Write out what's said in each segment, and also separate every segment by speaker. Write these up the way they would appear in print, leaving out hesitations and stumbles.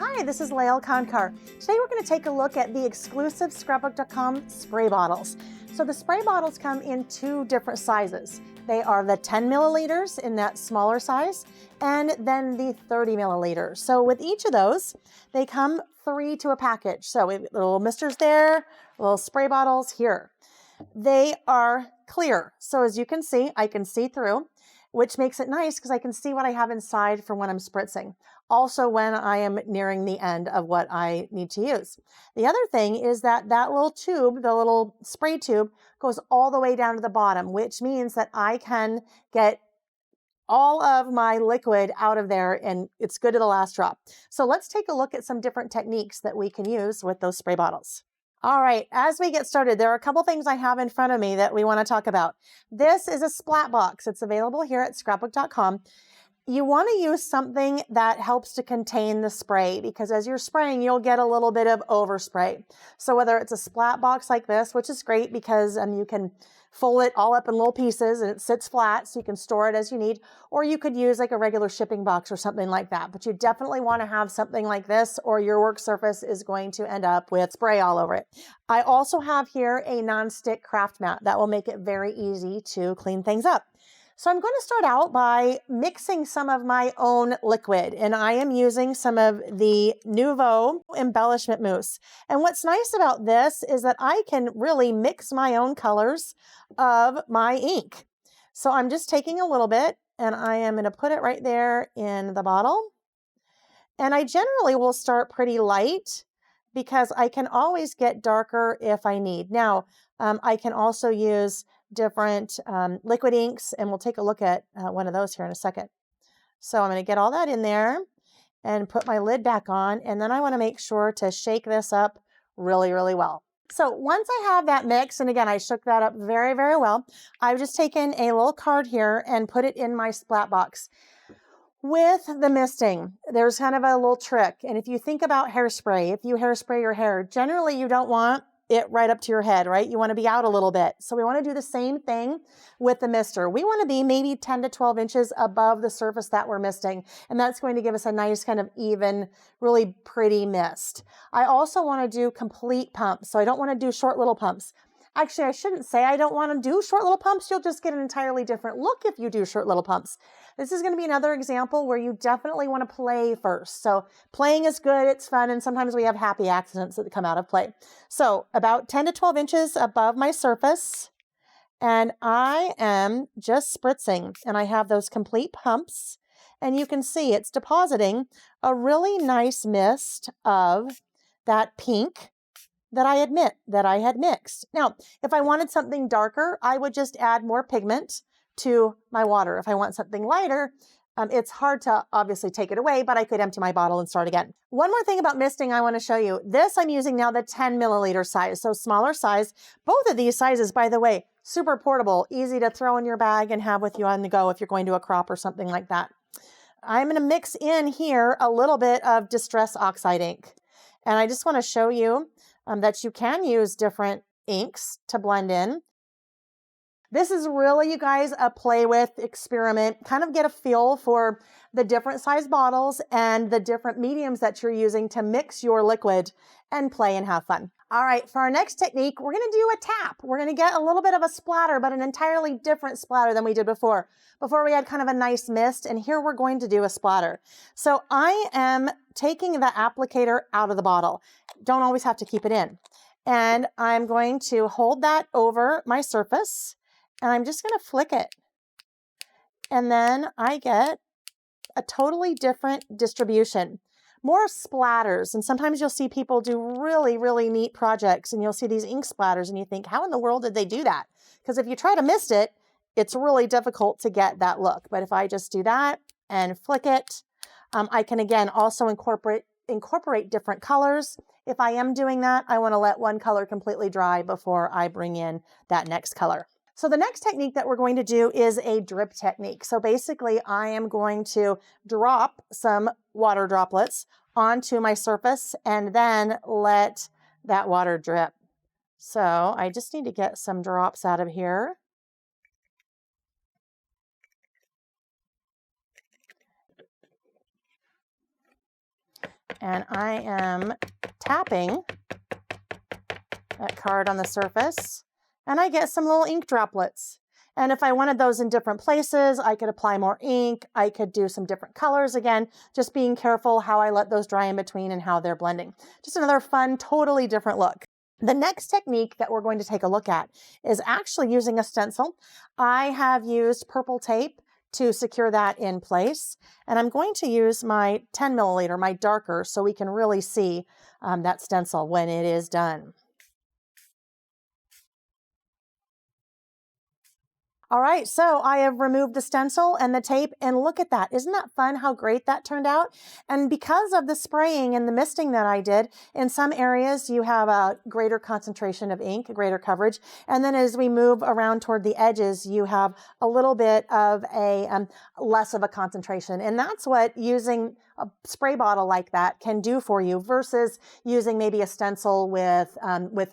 Speaker 1: Hi, this is Lael Kankar. Today we're going to take a look at the exclusive Scrapbook.com spray bottles. So the spray bottles come in two different sizes. They are the 10 milliliters in that smaller size, and then the 30 milliliters. So with each of those, they come 3 to a package. So we have little misters there, little spray bottles here. They are clear. So as you can see, I can see through, which makes it nice because I can see what I have inside for when I'm spritzing. Also when I am nearing the end of what I need to use. The other thing is that that little tube, the little spray tube, goes all the way down to the bottom, which means that I can get all of my liquid out of there and it's good to the last drop. So let's take a look at some different techniques that we can use with those spray bottles. All right, as we get started, there are a couple things I have in front of me that we want to talk about. This is a Splat box. It's available here at Scrapbook.com. You want to use something that helps to contain the spray because as you're spraying, you'll get a little bit of overspray. So whether it's a Splat box like this, which is great because you can fold it all up in little pieces and it sits flat so you can store it as you need, or you could use like a regular shipping box or something like that. But you definitely want to have something like this or your work surface is going to end up with spray all over it. I also have here a non-stick craft mat that will make it very easy to clean things up. So I'm going to start out by mixing some of my own liquid, and I am using some of the Nouveau Embellishment Mousse. And what's nice about this is that I can really mix my own colors of my ink. So I'm just taking a little bit and I am going to put it right there in the bottle. And I generally will start pretty light because I can always get darker if I need. Now, I can also use different liquid inks, and we'll take a look at one of those here in a second. So I'm going to get all that in there and put my lid back on, and then I want to make sure to shake this up really, really well. So once I have that mix, and again, I shook that up very, very well, I've just taken a little card here and put it in my Splat box. With the misting, there's kind of a little trick, and if you think about hairspray, if you hairspray your hair, generally you don't want it right up to your head, right? You want to be out a little bit. So we want to do the same thing with the mister. We want to be maybe 10 to 12 inches above the surface that we're misting. And that's going to give us a nice kind of even, really pretty mist. I also want to do complete pumps. So I don't want to do short little pumps. Actually, I shouldn't say I don't want to do short little pumps. You'll just get an entirely different look if you do short little pumps. This is going to be another example where you definitely want to play first. So playing is good, it's fun, and sometimes we have happy accidents that come out of play. So about 10 to 12 inches above my surface, and I am just spritzing, and I have those complete pumps, and you can see it's depositing a really nice mist of that pink that I had mixed. Now, if I wanted something darker, I would just add more pigment to my water. If I want something lighter, it's hard to obviously take it away, but I could empty my bottle and start again. One more thing about misting I want to show you. This I'm using now the 10 milliliter size, so smaller size. Both of these sizes, by the way, super portable, easy to throw in your bag and have with you on the go if you're going to a crop or something like that. I'm going to mix in here a little bit of Distress Oxide ink. And I just want to show you that you can use different inks to blend in. This is really, you guys, a play with, experiment, kind of get a feel for the different size bottles and the different mediums that you're using to mix your liquid and play and have fun. All right, for our next technique, we're going to do a tap. We're going to get a little bit of a splatter, but an entirely different splatter than we did before. Before we had kind of a nice mist, and here we're going to do a splatter. So I am taking the applicator out of the bottle. Don't always have to keep it in. And I'm going to hold that over my surface, and I'm just going to flick it. And then I get a totally different distribution. More splatters, and sometimes you'll see people do really, really neat projects, and you'll see these ink splatters, and you think, how in the world did they do that? Because if you try to mist it, it's really difficult to get that look. But if I just do that and flick it, I can again also incorporate different colors. If I am doing that, I want to let one color completely dry before I bring in that next color. So the next technique that we're going to do is a drip technique. So basically I am going to drop some water droplets onto my surface and then let that water drip. So I just need to get some drops out of here. And I am tapping that card on the surface, and I get some little ink droplets. And if I wanted those in different places, I could apply more ink. I could do some different colors. Again, just being careful how I let those dry in between and how they're blending. Just another fun, totally different look. The next technique that we're going to take a look at is actually using a stencil. I have used purple tape to secure that in place. And I'm going to use my 10 milliliter, my darker, so we can really see that stencil when it is done. All right, so I have removed the stencil and the tape, and look at that. Isn't that fun how great that turned out? And because of the spraying and the misting that I did, in some areas you have a greater concentration of ink, greater coverage. And then as we move around toward the edges, you have a little bit of a less of a concentration. And that's what using a spray bottle like that can do for you versus using maybe a stencil with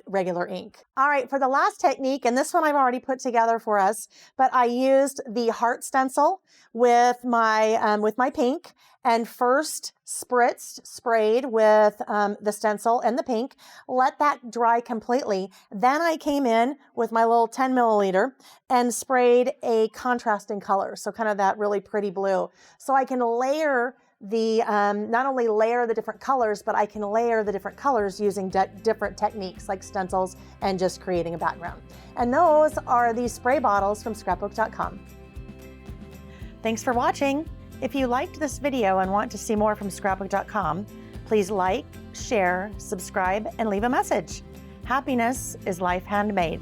Speaker 1: regular ink. All right, for the last technique, and this one I've already put together for us, but I used the heart stencil with my pink, and first sprayed with the stencil and the pink, let that dry completely. Then I came in with my little 10 milliliter and sprayed a contrasting color, so kind of that really pretty blue. So I can layer not only layer the different colors, but I can layer the different colors using different techniques like stencils and just creating a background. And those are these spray bottles from Scrapbook.com. Thanks for watching. If you liked this video and want to see more from Scrapbook.com, please like, share, subscribe, and leave a message. Happiness is life handmade.